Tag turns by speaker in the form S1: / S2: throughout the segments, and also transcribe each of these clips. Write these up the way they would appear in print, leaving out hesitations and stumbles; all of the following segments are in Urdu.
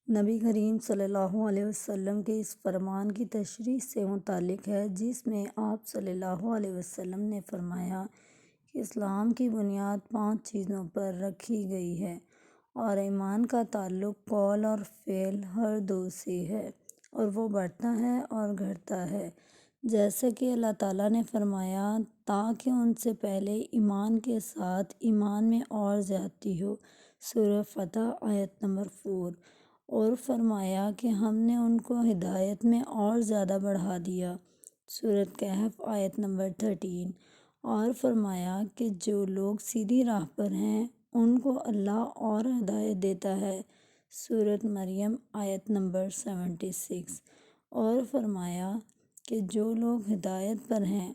S1: نبی کریم صلی اللہ علیہ وسلم کے اس فرمان کی تشریح سے متعلق ہے، جس میں آپ صلی اللہ علیہ وسلم نے فرمایا کہ اسلام کی بنیاد 5 چیزوں پر رکھی گئی ہے اور ایمان کا تعلق قول اور فعل ہر دو سے ہے، اور وہ بڑھتا ہے اور گھٹتا ہے، جیسا کہ اللہ تعالیٰ نے فرمایا تاکہ ان سے پہلے ایمان کے ساتھ ایمان میں اور زیادتی ہو۔ سورہ فتح آیت نمبر 4۔ اور فرمایا کہ ہم نے ان کو ہدایت میں اور زیادہ بڑھا دیا۔ سورۃ کہف آیت نمبر 13۔ اور فرمایا کہ جو لوگ سیدھی راہ پر ہیں ان کو اللہ اور ہدایت دیتا ہے۔ سورۃ مریم آیت نمبر 76۔ اور فرمایا کہ جو لوگ ہدایت پر ہیں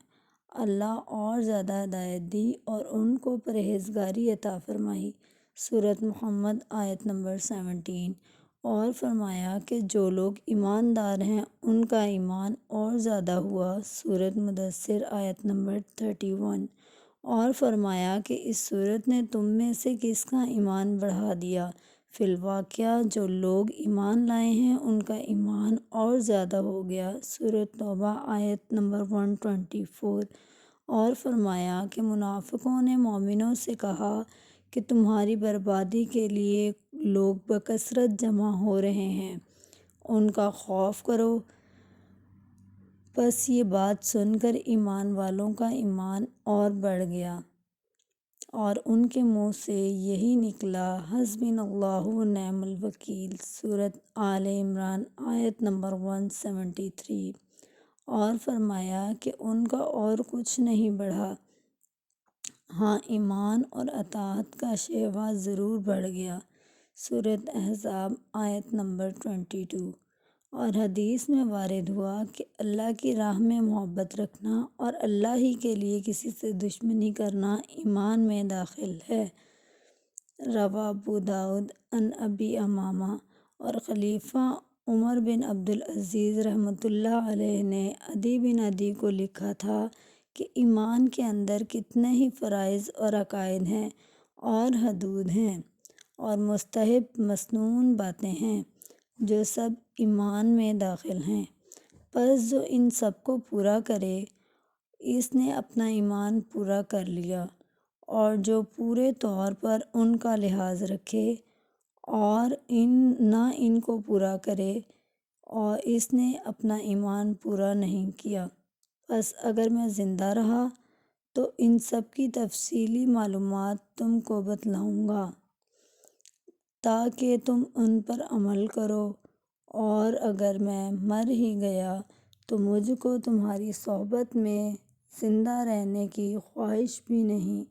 S1: اللہ اور زیادہ ہدایت دی اور ان کو پرہیزگاری عطا فرمائی۔ سورۃ محمد آیت نمبر 17۔ اور فرمایا کہ جو لوگ ایماندار ہیں ان کا ایمان اور زیادہ ہوا۔ سورۃ مدثر آیت نمبر 31۔ اور فرمایا کہ اس سورت نے تم میں سے کس کا ایمان بڑھا دیا؟ فی الواقعہ جو لوگ ایمان لائے ہیں ان کا ایمان اور زیادہ ہو گیا۔ سورۃ توبہ آیت نمبر 124۔ اور فرمایا کہ منافقوں نے مومنوں سے کہا کہ تمہاری بربادی کے لیے لوگ بکثرت جمع ہو رہے ہیں، ان کا خوف کرو۔ پس یہ بات سن کر ایمان والوں کا ایمان اور بڑھ گیا اور ان کے منہ سے یہی نکلا حسبنا اللہ و نعم الوکیل۔ سورۃ آل عمران آیت نمبر 173۔ اور فرمایا کہ ان کا اور کچھ نہیں بڑھا، ہاں ایمان اور اطاعت کا شیوا ضرور بڑھ گیا۔ سورۃ احزاب آیت نمبر 22۔ اور حدیث میں وارد ہوا کہ اللہ کی راہ میں محبت رکھنا اور اللہ ہی کے لیے کسی سے دشمنی کرنا ایمان میں داخل ہے۔ رواہ ابو داؤد عن ابی امامہ۔ اور خلیفہ عمر بن عبدالعزیز رحمۃ اللہ علیہ نے عدی بن عدی کو لکھا تھا کہ ایمان کے اندر کتنے ہی فرائض اور عقائد ہیں اور حدود ہیں اور مستحب مسنون باتیں ہیں جو سب ایمان میں داخل ہیں، پس جو ان سب کو پورا کرے اس نے اپنا ایمان پورا کر لیا، اور جو پورے طور پر ان کا لحاظ رکھے اور نہ ان کو پورا کرے اور اس نے اپنا ایمان پورا نہیں کیا۔ پس اگر میں زندہ رہا تو ان سب کی تفصیلی معلومات تم کو بتلاؤں گا تاکہ تم ان پر عمل کرو، اور اگر میں مر ہی گیا تو مجھ کو تمہاری صحبت میں زندہ رہنے کی خواہش بھی نہیں۔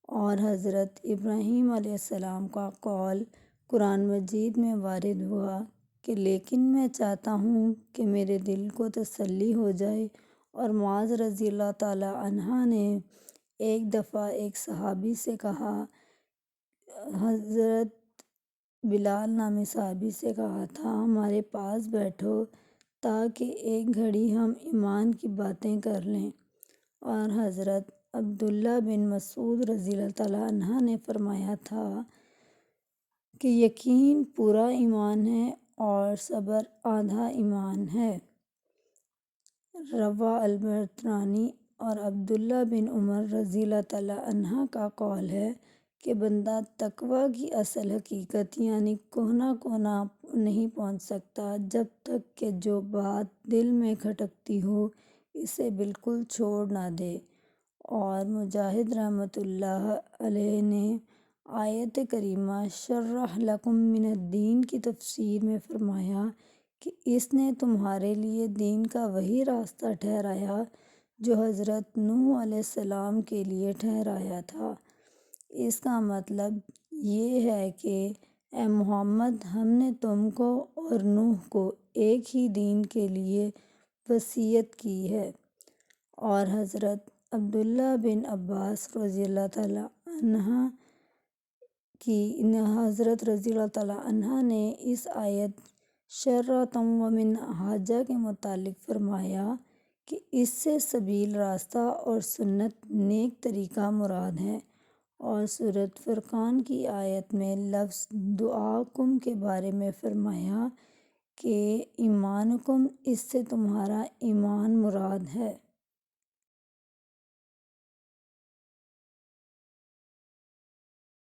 S1: اور حضرت ابراہیم علیہ السلام کا قول قرآن مجید میں وارد ہوا کہ لیکن میں چاہتا ہوں کہ میرے دل کو تسلی ہو جائے۔ اور معاذ رضی اللہ تعالیٰ عنہ نے ایک دفعہ ایک صحابی سے کہا، حضرت بلال نامی صحابی سے کہا تھا ہمارے پاس بیٹھو تاکہ ایک گھڑی ہم ایمان کی باتیں کر لیں۔ اور حضرت عبداللہ بن مسعود رضی اللہ تعالیٰ عنہ نے فرمایا تھا کہ یقین پورا ایمان ہے اور صبر آدھا ایمان ہے۔ رواہ البرطانی۔ اور عبداللہ بن عمر رضی اللہ تعالیٰ عنہ کا قول ہے کہ بندہ تقویٰ کی اصل حقیقت یعنی کوہ کو نہیں پہنچ سکتا جب تک کہ جو بات دل میں کھٹکتی ہو اسے بالکل چھوڑ نہ دے۔ اور مجاہد رحمۃ اللہ علیہ نے آیت کریمہ شرح لکم من الدین کی تفسیر میں فرمایا کہ اس نے تمہارے لیے دین کا وہی راستہ ٹھہرایا جو حضرت نوح علیہ السلام کے لیے ٹھہرایا تھا۔ اس کا مطلب یہ ہے کہ اے محمد ہم نے تم کو اور نوح کو ایک ہی دین کے لیے وصیت کی ہے۔ اور حضرت عبداللہ بن عباس رضی اللہ تعالیٰ عنہ نے اس آیت شرعۃ و منہاجا کے متعلق فرمایا کہ اس سے سبیل راستہ اور سنت نیک طریقہ مراد ہے، اور سورۃ فرقان کی آیت میں لفظ دعاکم کے بارے میں فرمایا کہ ایمانکم، اس سے تمہارا ایمان مراد ہے۔